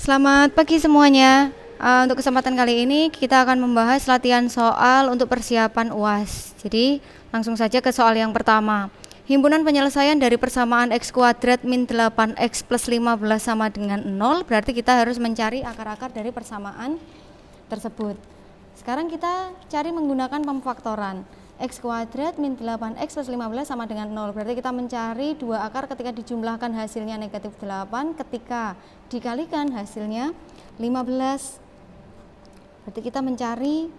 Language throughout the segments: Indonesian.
Selamat pagi semuanya. Untuk kesempatan kali ini kita akan membahas latihan soal untuk persiapan UAS. Jadi langsung saja ke soal yang pertama. Himpunan penyelesaian dari persamaan x kuadrat min 8x plus 15 sama dengan 0. Berarti kita harus mencari akar-akar dari persamaan tersebut. Sekarang kita cari menggunakan pemfaktoran. X kuadrat min 8x plus 15 sama dengan 0. Berarti kita mencari dua akar ketika dijumlahkan hasilnya negatif 8, ketika dikalikan hasilnya 15. Berarti kita mencari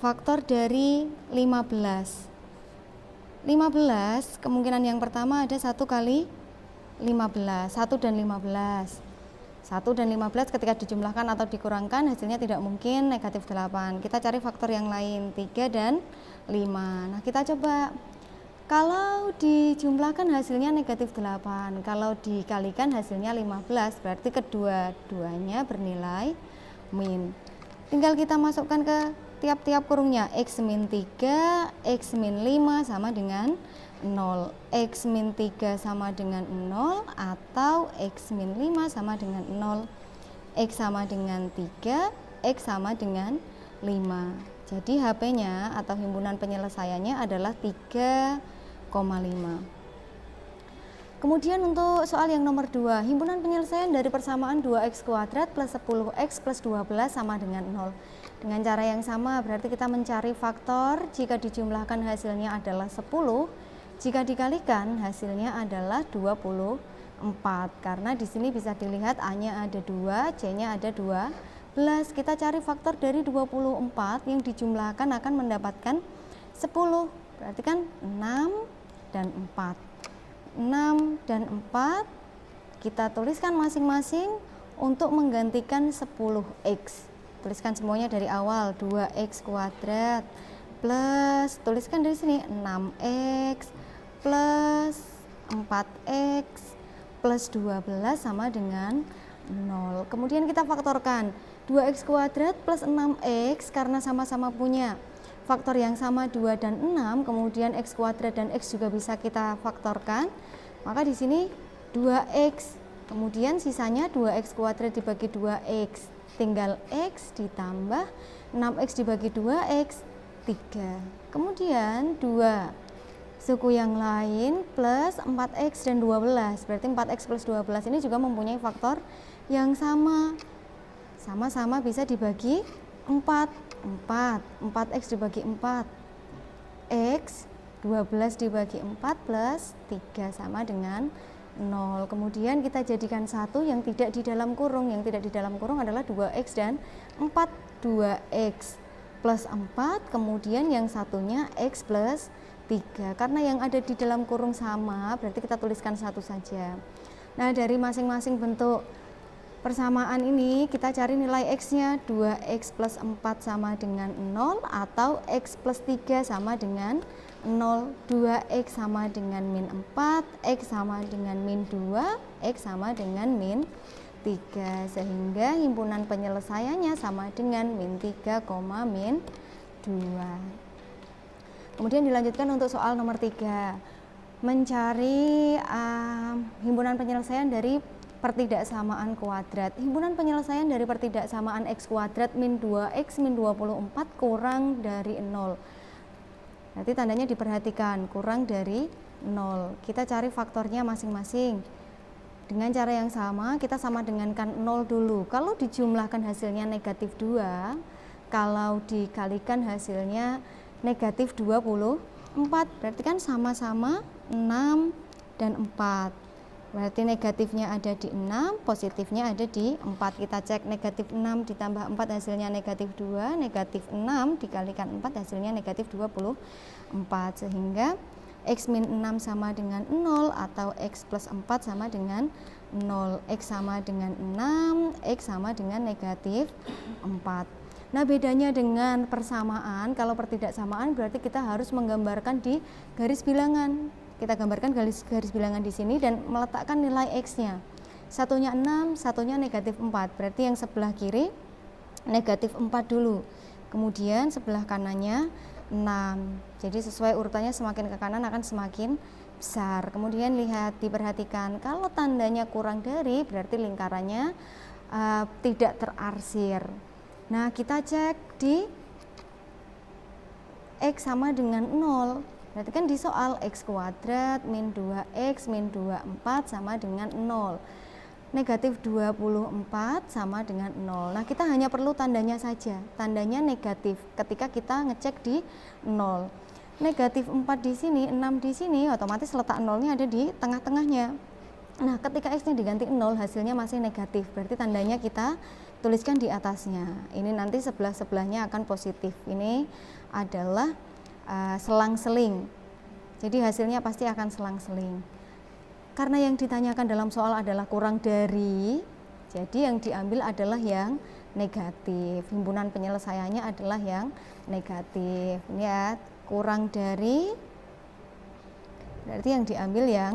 faktor dari 15. 15 kemungkinan yang pertama ada 1 kali 15, 1 dan 15. 1 dan 15 ketika dijumlahkan atau dikurangkan hasilnya tidak mungkin negatif 8. Kita cari faktor yang lain, 3 dan 5. Nah, kita coba. Kalau dijumlahkan hasilnya negatif 8, kalau dikalikan hasilnya 15, berarti kedua-duanya bernilai min. Tinggal kita masukkan ke tiap-tiap kurungnya. X min 3, X min 5 sama dengan 0. X min 3 sama dengan 0 atau X min 5 sama dengan 0. X sama dengan 3, X sama dengan 5. Jadi HP-nya atau himpunan penyelesaiannya adalah 3,5. Kemudian untuk soal yang nomor 2, himpunan penyelesaian dari persamaan 2x kuadrat plus 10x plus 12 sama dengan 0. Dengan cara yang sama, berarti kita mencari faktor jika dijumlahkan hasilnya adalah 10, jika dikalikan hasilnya adalah 24. Karena di sini bisa dilihat A-nya ada 2, C-nya ada 12. Kita cari faktor dari 24 yang dijumlahkan akan mendapatkan 10. Berarti kan 6 dan 4. 6 dan 4 kita tuliskan masing-masing untuk menggantikan 10x. Tuliskan semuanya dari awal. 2x kuadrat plus, tuliskan dari sini 6x plus 4x plus 12 sama dengan 0. Kemudian kita faktorkan 2x kuadrat plus 6x karena sama-sama punya faktor yang sama 2 dan 6, kemudian x kuadrat dan x juga bisa kita faktorkan. Maka di sini 2x, kemudian sisanya 2x kuadrat dibagi 2x, tinggal x ditambah 6x dibagi 2x, 3. Kemudian 2 suku yang lain plus 4x dan 12, berarti 4x plus 12 ini juga mempunyai faktor yang sama. Sama-sama bisa dibagi 4, 4x dibagi 4, x 12 dibagi 4 plus 3 sama dengan 0. Kemudian kita jadikan satu yang tidak di dalam kurung. Yang tidak di dalam kurung adalah 2x dan 4. 2x plus 4, kemudian yang satunya x plus 3. Karena yang ada di dalam kurung sama, berarti kita tuliskan satu saja. Nah, dari masing-masing bentuk persamaan ini kita cari nilai x-nya. 2x plus 4 sama dengan 0 atau x plus 3 sama dengan 0. 2x sama dengan min 4, x sama dengan min 2, x sama dengan min 3. Sehingga himpunan penyelesaiannya sama dengan min 3, min 2. Kemudian dilanjutkan untuk soal nomor 3. Mencari himpunan penyelesaian dari pertidaksamaan kuadrat. Himpunan penyelesaian dari pertidaksamaan x kuadrat min 2x min 24 kurang dari 0. Nanti tandanya diperhatikan, kurang dari 0. Kita cari faktornya masing-masing. Dengan cara yang sama, kita sama dengankan 0 dulu. Kalau dijumlahkan hasilnya negatif 2, kalau dikalikan hasilnya negatif 24, berarti kan sama-sama 6 dan 4. Berarti negatifnya ada di 6, positifnya ada di 4. Kita cek negatif 6 ditambah 4 hasilnya negatif 2, negatif 6 dikalikan 4 hasilnya negatif 24. Sehingga x min 6 sama dengan 0 atau x plus 4 sama dengan 0. X sama dengan 6, x sama dengan negatif 4. Nah, bedanya dengan persamaan, kalau pertidaksamaan berarti kita harus menggambarkan di garis bilangan. Kita gambarkan garis bilangan di sini dan meletakkan nilai x-nya. Satunya 6, satunya negatif 4. Berarti yang sebelah kiri negatif 4 dulu. Kemudian sebelah kanannya 6. Jadi sesuai urutannya semakin ke kanan akan semakin besar. Kemudian lihat, diperhatikan kalau tandanya kurang dari berarti lingkarannya tidak terarsir. Nah, kita cek di X sama dengan 0. Berarti kan di soal X kuadrat min 2X min 24 sama dengan 0. Negatif 24 sama dengan 0. Nah, kita hanya perlu tandanya saja. Tandanya negatif ketika kita ngecek di 0. Negatif 4 di sini, 6 di sini, otomatis letak 0-nya ada di tengah-tengahnya. Nah, ketika X-nya diganti 0, hasilnya masih negatif. Berarti tandanya kita tuliskan di atasnya. Ini nanti sebelah-sebelahnya akan positif. Ini adalah selang-seling. Jadi hasilnya pasti akan selang-seling. Karena yang ditanyakan dalam soal adalah kurang dari, jadi yang diambil adalah yang negatif. Himpunan penyelesaiannya adalah yang negatif. Ini ya, kurang dari, berarti yang diambil yang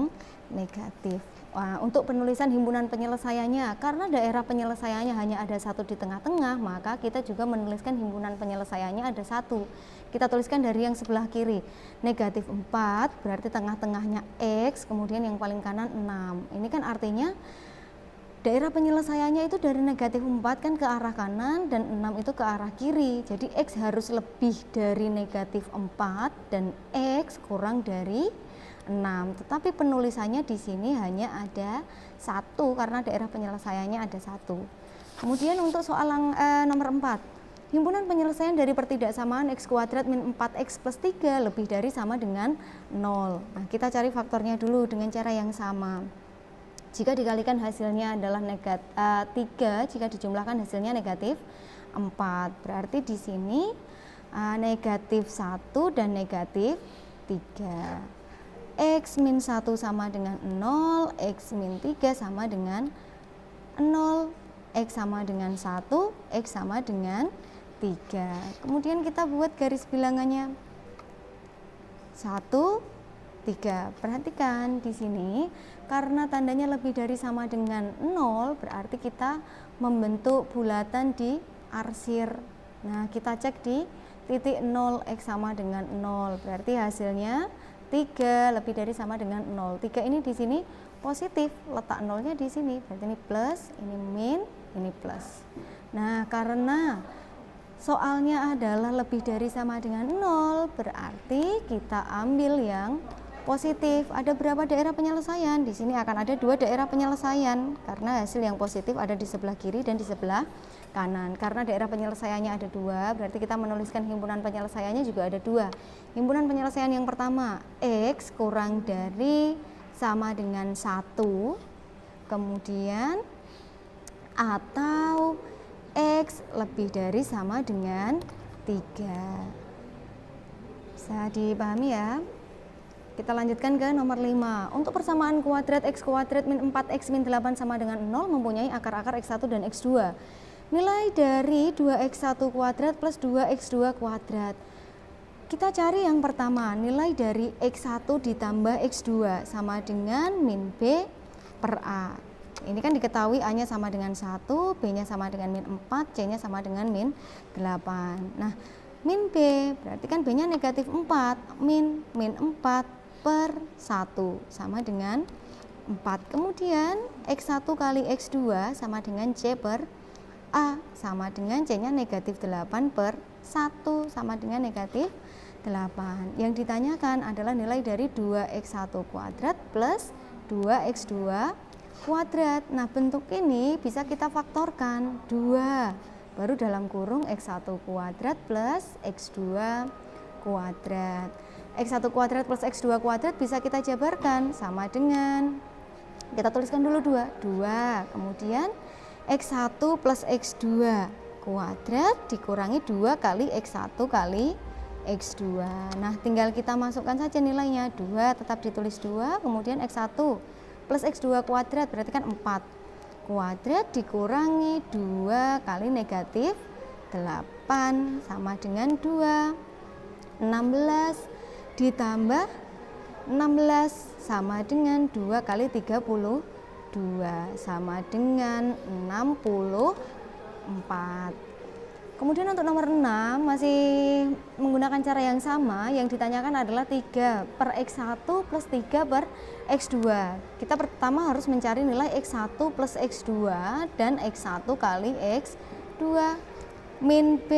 negatif. Nah, untuk penulisan himpunan penyelesaiannya, karena daerah penyelesaiannya hanya ada satu di tengah-tengah, maka kita juga menuliskan himpunan penyelesaiannya ada satu. Kita tuliskan dari yang sebelah kiri, negatif 4, berarti tengah-tengahnya X, kemudian yang paling kanan 6. Ini kan artinya daerah penyelesaiannya itu dari negatif 4 kan ke arah kanan, dan 6 itu ke arah kiri. Jadi X harus lebih dari negatif 4, dan X kurang dari 6, tetapi penulisannya di sini hanya ada satu karena daerah penyelesaiannya ada satu. Kemudian untuk soal nomor 4, himpunan penyelesaian dari pertidaksamaan X kuadrat min 4X plus 3 lebih dari sama dengan 0. Nah, kita cari faktornya dulu dengan cara yang sama. Jika dikalikan hasilnya adalah 3, jika dijumlahkan hasilnya negatif 4, berarti di sini negatif 1 dan negatif 3. X min 1 sama dengan 0, X min 3 sama dengan 0, X sama dengan 1, X sama dengan 3. Kemudian kita buat garis bilangannya 1, 3. Perhatikan di sini, karena tandanya lebih dari sama dengan 0, berarti kita membentuk bulatan di arsir. Nah, kita cek di titik 0, X sama dengan 0, berarti hasilnya 3 lebih dari sama dengan 0. 3 ini di sini positif, letak 0-nya di sini. Berarti ini plus, ini min, ini plus. Nah, karena soalnya adalah lebih dari sama dengan 0, berarti kita ambil yang positif. Ada berapa daerah penyelesaian? Di sini akan ada 2 daerah penyelesaian karena hasil yang positif ada di sebelah kiri dan di sebelah kanan. Karena daerah penyelesaiannya ada 2, berarti kita menuliskan himpunan penyelesaiannya juga ada 2. Himpunan penyelesaian yang pertama, X kurang dari sama dengan 1, kemudian atau X lebih dari sama dengan 3. Bisa dipahami ya? Kita lanjutkan ke nomor 5. Untuk persamaan kuadrat X kuadrat min 4X min 8 sama dengan 0 mempunyai akar-akar X1 dan X2. Nilai dari 2x1 kuadrat plus 2x2 kuadrat. Kita cari yang pertama, nilai dari x1 ditambah x2 sama dengan min b per a. Ini kan diketahui a-nya sama dengan 1, b-nya sama dengan min 4, c-nya sama dengan min 8. Nah, min b berarti kan b-nya negatif 4, min 4 per 1 sama dengan 4. Kemudian x1 kali x2 sama dengan c per A sama dengan C-nya negatif 8 per 1 sama dengan negatif 8. Yang ditanyakan adalah nilai dari 2x1 kuadrat plus 2x2 kuadrat. Nah, bentuk ini bisa kita faktorkan 2, baru dalam kurung x1 kuadrat plus x2 kuadrat. x1 kuadrat plus x2 kuadrat bisa kita jabarkan sama dengan, kita tuliskan dulu 2, kemudian x1 plus x2 kuadrat dikurangi 2 kali x1 kali x2. Nah, tinggal kita masukkan saja nilainya. 2 tetap ditulis 2, kemudian x1 plus x2 kuadrat berarti kan 4. Kuadrat dikurangi 2 kali negatif 8 sama dengan 2. 16 ditambah 16 sama dengan 2 kali 32 sama dengan 64. Kemudian untuk nomor 6 masih menggunakan cara yang sama, yang ditanyakan adalah 3 per X1 plus 3 per X2. Kita pertama harus mencari nilai X1 plus X2 dan X1 kali X2. Min B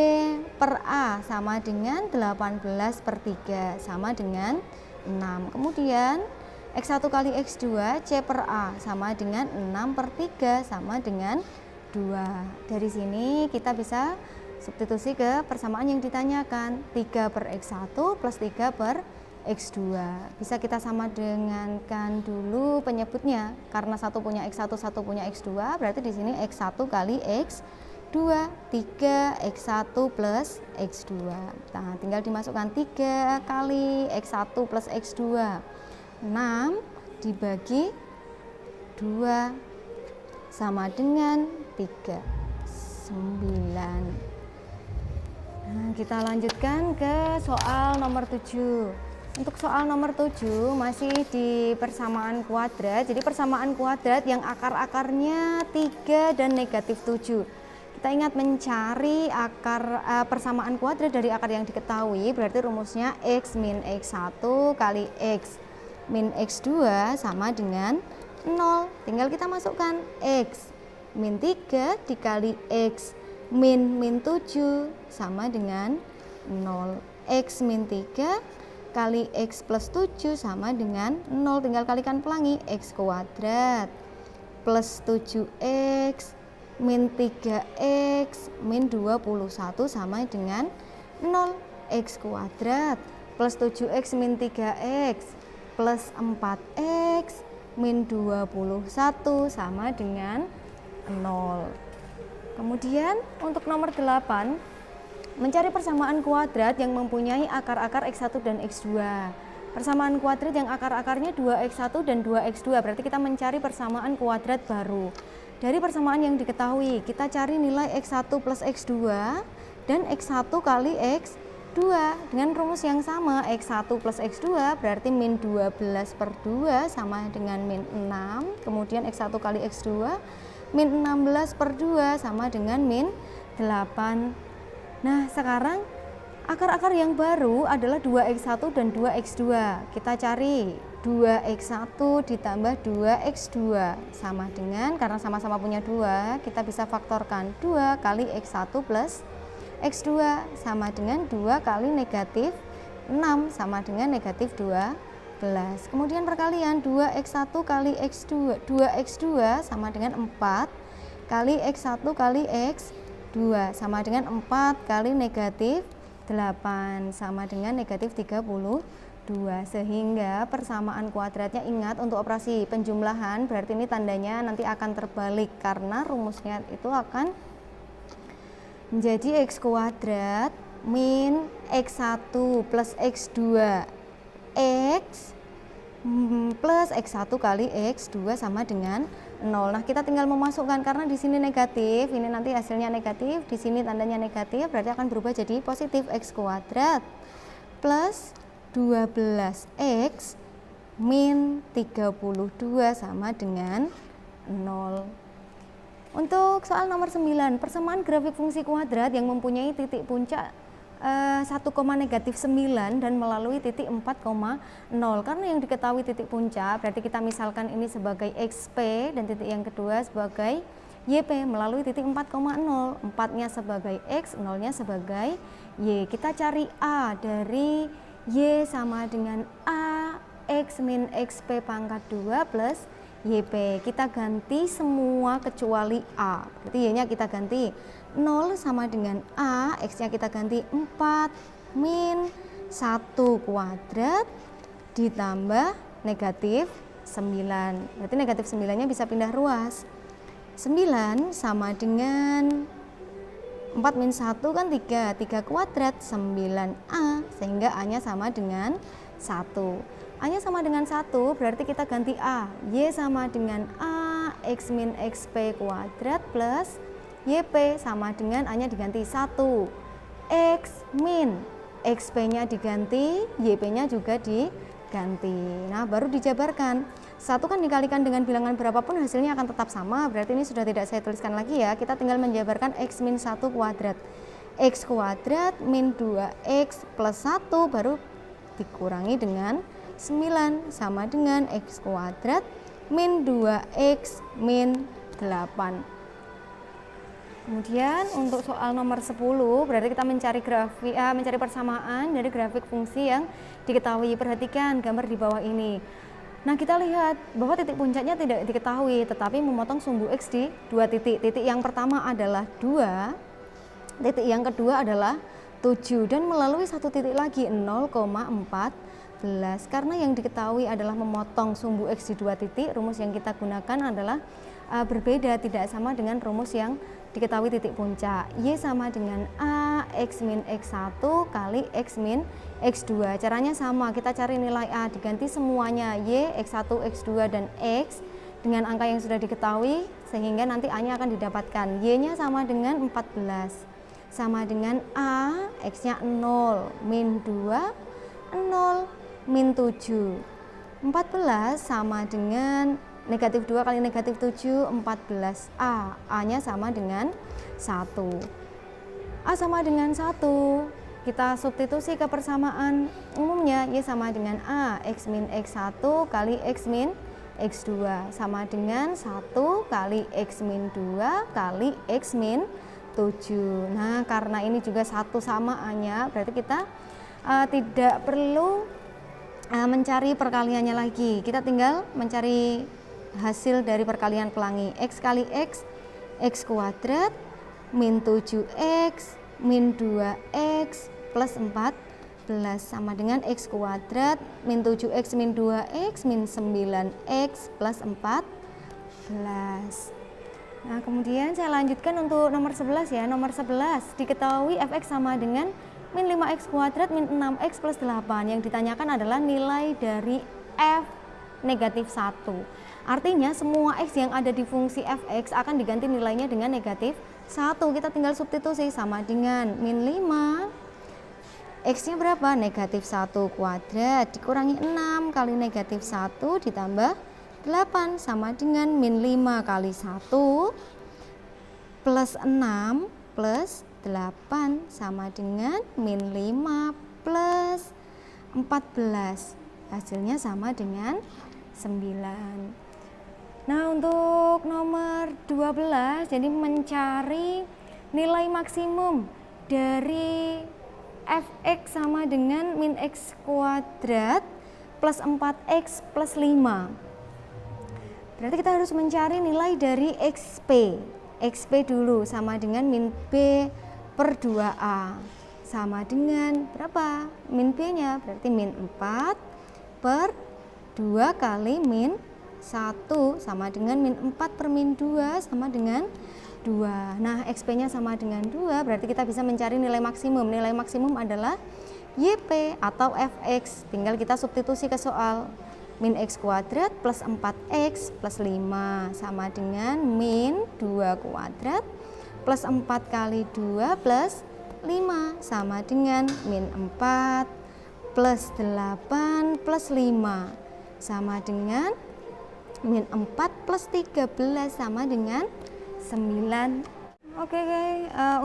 per A sama dengan 18 per 3 sama dengan 6. Kemudian X1 kali X2 C per A sama dengan 6 per 3 sama dengan 2. Dari sini kita bisa substitusi ke persamaan yang ditanyakan, 3 per X1 plus 3 per X2. Bisa kita sama dengankan dulu penyebutnya, karena satu punya X1, satu punya X2, berarti di sini X1 kali X2, 3 X1 plus X2. Nah, tinggal dimasukkan 3 kali X1 plus X2. 6 dibagi 2 sama dengan 3, 9. Nah, kita lanjutkan ke soal nomor 7. Untuk soal nomor 7 masih di persamaan kuadrat. Jadi persamaan kuadrat yang akar-akarnya 3 dan negatif 7. Kita ingat mencari akar persamaan kuadrat dari akar yang diketahui, berarti rumusnya X min X1 kali X min X2 sama dengan 0. Tinggal kita masukkan X min 3 dikali X min 7 sama dengan 0. X min 3 kali X plus 7 sama dengan 0. Tinggal kalikan pelangi, X kuadrat plus 7X min 3X min 21 sama dengan 0. X kuadrat plus 7X min 3X plus 4X min 21 sama dengan 0. Kemudian untuk nomor 8, mencari persamaan kuadrat yang mempunyai akar-akar X1 dan X2. Persamaan kuadrat yang akar-akarnya 2X1 dan 2X2, berarti kita mencari persamaan kuadrat baru. Dari persamaan yang diketahui, kita cari nilai X1 plus X2 dan X1 kali X2 dengan rumus yang sama. X1 plus X2 berarti min 12 per 2 sama dengan min 6. Kemudian X1 kali X2 min 16 per 2 sama dengan min 8. Nah, sekarang akar-akar yang baru adalah 2X1 dan 2X2. Kita cari 2X1 ditambah 2X2 sama dengan, karena sama-sama punya 2, kita bisa faktorkan 2 kali X1 plus X2 sama dengan 2 kali negatif 6 sama dengan negatif 12. Kemudian perkalian 2X1 kali X2, 2X2 sama dengan 4 kali X1 kali X2 sama dengan 4 kali negatif 8 sama dengan negatif 32. Sehingga persamaan kuadratnya, ingat untuk operasi penjumlahan berarti ini tandanya nanti akan terbalik karena rumusnya itu akan menjadi X kuadrat min X1 plus X2 X plus X1 kali X2 sama dengan 0. Nah, kita tinggal memasukkan, karena di sini negatif, ini nanti hasilnya negatif, di sini tandanya negatif, berarti akan berubah jadi positif. X kuadrat plus 12X min 32 sama dengan 0. Untuk soal nomor 9, persamaan grafik fungsi kuadrat yang mempunyai titik puncak 1, negatif 9 dan melalui titik 4,0. Karena yang diketahui titik puncak, berarti kita misalkan ini sebagai XP dan titik yang kedua sebagai YP melalui titik 4,0. 4-nya sebagai X, 0-nya sebagai Y. Kita cari A dari Y sama dengan A X min XP pangkat 2 plus YP. Kita ganti semua kecuali A, berarti Y-nya kita ganti 0 sama dengan A, X-nya kita ganti 4 min 1 kuadrat ditambah negatif 9. Berarti negatif 9-nya bisa pindah ruas. 9 sama dengan 4 min 1 kan 3 kuadrat 9A, sehingga A-nya sama dengan 1. A-nya sama dengan 1, berarti kita ganti A. Y sama dengan A X min XP kuadrat plus YP sama dengan A-nya diganti 1. X min XP-nya diganti, YP-nya juga diganti. Nah, baru dijabarkan. 1 kan dikalikan dengan bilangan berapapun hasilnya akan tetap sama, berarti ini sudah tidak saya tuliskan lagi ya. Kita tinggal menjabarkan X min 1 kuadrat. X kuadrat min 2X plus 1 baru dikurangi dengan 9 sama dengan X kuadrat min 2X min 8. Kemudian untuk soal nomor 10 berarti kita mencari persamaan dari grafik fungsi yang diketahui. Perhatikan gambar di bawah ini. Nah, kita lihat bahwa titik puncaknya tidak diketahui tetapi memotong sumbu X di 2 titik. Titik yang pertama adalah 2, titik yang kedua adalah 7 dan melalui satu titik lagi 0,14. Karena yang diketahui adalah memotong sumbu X di 2 titik, rumus yang kita gunakan adalah berbeda, tidak sama dengan rumus yang diketahui titik puncak. Y sama dengan A X min X1 kali X min X2. Caranya sama, kita cari nilai A, diganti semuanya Y, X1, X2 dan X dengan angka yang sudah diketahui sehingga nanti A-nya akan didapatkan. Y-nya sama dengan 14 sama dengan A, X-nya 0 min 2 0 min 7. 14 sama dengan negatif 2 kali negatif 7, 14A. A-nya sama dengan 1. A sama dengan 1. Kita substitusi ke persamaan umumnya. Y sama dengan A. X min X1 kali X min X2. Sama dengan 1 kali X min 2 kali X min 7. Nah, karena ini juga satu sama A-nya, berarti kita tidak perlu mencari perkaliannya lagi. Kita tinggal mencari hasil dari perkalian pelangi. X kali X, X kuadrat min 7X min 2X plus 14 sama dengan X kuadrat min 7X min 2X min 9X plus 14. Nah, kemudian saya lanjutkan untuk nomor 11 ya. Nomor 11 diketahui fx sama dengan min 5x kuadrat min 6x plus 8. Yang ditanyakan adalah nilai dari f negatif 1. Artinya semua x yang ada di fungsi fx akan diganti nilainya dengan negatif 1. Kita tinggal substitusi sama dengan min 5. X-nya berapa? Negatif 1 kuadrat dikurangi 6 kali negatif 1 ditambah 8 sama dengan min 5 kali 1 plus 6 plus 8 sama dengan min 5 plus 14. Hasilnya sama dengan 9. Nah, untuk nomor 12 jadi mencari nilai maksimum dari fx sama dengan min x kuadrat plus 4x plus 5. Berarti kita harus mencari nilai dari xp. Xp dulu sama dengan min b per 2a sama dengan berapa? Min b-nya berarti min 4 per 2 kali min 1 sama dengan min 4 per min 2 sama dengan 2. Nah, XP-nya sama dengan 2, berarti kita bisa mencari nilai maksimum. Nilai maksimum adalah YP atau Fx. Tinggal kita substitusi ke soal. Min X kuadrat plus 4X plus 5 sama dengan min 2 kuadrat plus 4 kali 2 plus 5 sama dengan min 4 plus 8 plus 5 sama dengan min 4 plus 13 sama dengan 9. Oke,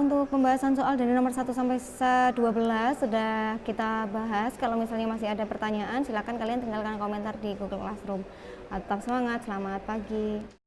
untuk pembahasan soal dari nomor 1 sampai 12 sudah kita bahas. Kalau misalnya masih ada pertanyaan, silakan kalian tinggalkan komentar di Google Classroom. Tetap semangat, selamat pagi.